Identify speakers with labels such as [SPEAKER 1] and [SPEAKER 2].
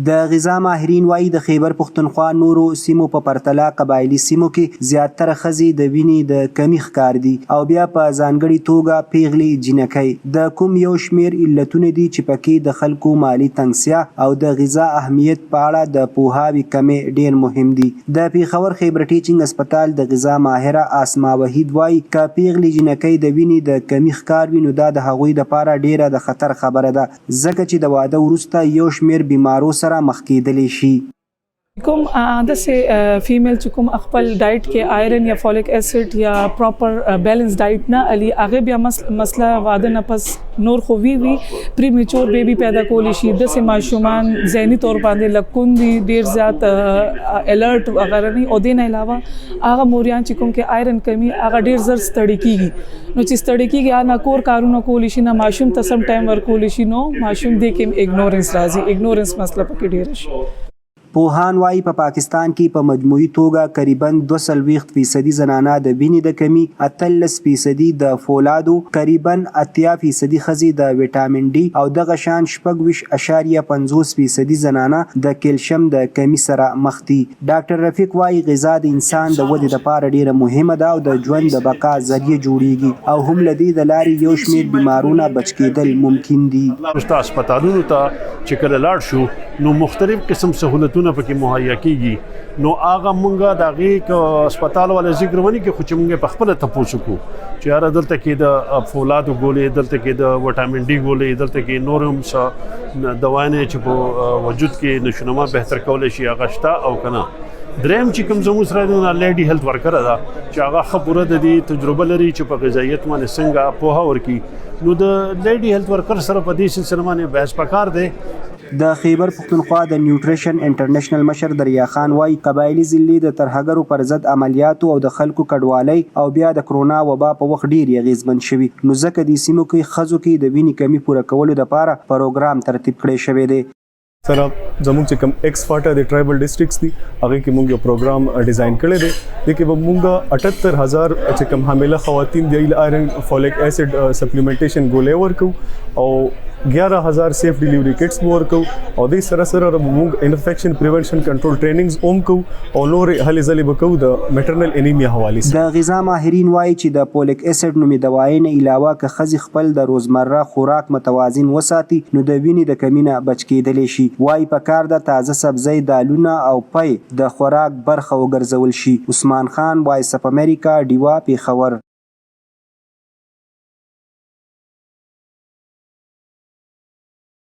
[SPEAKER 1] د غذا ماهرین وایي د خیبر پښتونخوا نورو سیمو په پرتله قبایلي سیمو کې زیاتره ښځې د وینې د کمی ښکار دي او بیا په ځانګړې توګه پیغلې جینکۍ. د کوم یو شمېر علتونه دي چې پکې د خلکو مالي تنګسیا او د غذا اهمیت په اړه د پوهاوي کمی ډېر مهم دي. د پیښور خیبر ټیچینګ هسپتال د غذا ماهره اسما وحید وایي که پیغلې جینکۍ د وینې د کمی ښکار وي نو دا د هغوی دپاره ډېره د خطر خبره ده ځکه چې د واده وروسته یو شمېر بیمارو سره مخ کېدلی شي.
[SPEAKER 2] کوم داسې فیمیل چې کوم خپل ډایټ کې آیرن یا فولیک اسید یا پراپر بیلنس ډایټ نه علي هغه بیا مسله واده نه پس نور خو وی پریمیچور بیبي پیدا کولی شي. داسې ماشومان ذهني طور باندې لکون دي ډیر زیات الرټ وغیرہ نه او دین علاوه هغه موریان چې کوم کې آیرن کمی هغه ډیر زر ستړي کیږي نو چې ستړي کیږي نه کور کارونه کولی شي نه ماشوم ته سم ټایم ورکولی شي نو ماشوم دې کې اګنورنس راځي اګنورنس مسله پکې ډیر شي.
[SPEAKER 1] پوهان وایي په پاکستان کې په مجموعي توګه قریباً 42% زنانه د وینې د کمی، 18% د فولادو، قریباً 80% ښځې د ویټامین ډي او دغه شان 26.50% زنانه د کیلشیم د کمی سره مخ دي. ډاکټر رفیق وایي غذا د انسان د ودې لپاره ډیره مهمه ده او د ژوند د بقا ذریعه جوړیږي او هم له دې د لارې یو شمېر بیمارونه بچ کېدل ممکن دي.
[SPEAKER 3] هسپتالونو ته چې کله لاړ شو نو مختلف قسم سهولتونه پکې مهیا کیږي نو هغه مونږه د هغې هسپتال والا ذکر ونی کې خو چې مونږ په خپله تپوس وکړو چې یاره دلته کې د فولادو ګولې، دلته کې د وټامین ډي ګولې، دلته کې نور هم څه دوايانې چې په وجود کې نشونما بهتر کولی شي هغه شته او که نه. دریم چې کوم زموږ سره د لیډي هیلث ورکره ده چې هغه ښه پوره د دې تجربه لري چې په غذایت باندې څنګه پوهه ورکړي نو د لیډي هیلث ورکر سره په دې سلسله باندې بحث پکار دی.
[SPEAKER 1] د خیبر پښتونخوا د نیوټریشن انټرنیشنل مشر دریا خان وایي قبایلي ضلعې د ترهګرو پر ضد عملیاتو او د خلکو کډوالۍ او بیا د کرونا وبا په وخت ډېر اغېزمن شوي نو ځکه دې سیمو کې ښځو کې د وینې کمی پوره کولو دپاره پروګرام ترتیب کړی شوی دی.
[SPEAKER 4] سره زموږ چې کوم ایکس فاټا د ټرایبل ډسټرکټس دي هغه کې موږ یو پروګرام ډیزاین کړی دی د کې به موږ 78000 چې کوم حامله خواتین دی آیرن فولیک اسید سپلیمنټیشن ګولې ورکو او 11000 سیف ډیلیوري کټس ورکو او د سره سره موږ انفیکشن پریونشن کنټرول ټریننګز اوم کو او نور هلې ځلې بکو د میټرنل انیمیا حواله سره.
[SPEAKER 1] د غذا ماهرین وایي چې د فولیک اسید نومي دوايي نه علاوه که ښځې خپل د روزمره خوراک متوازن وساتي نو د وینې د کمی نه بچ کېدلی شي. وایي پکار ده تازه سبزی، دالونه او پی د خوراک برخه وګرځول شي. عثمان خان، وایس اف امریکا، ډیوا، پیښور.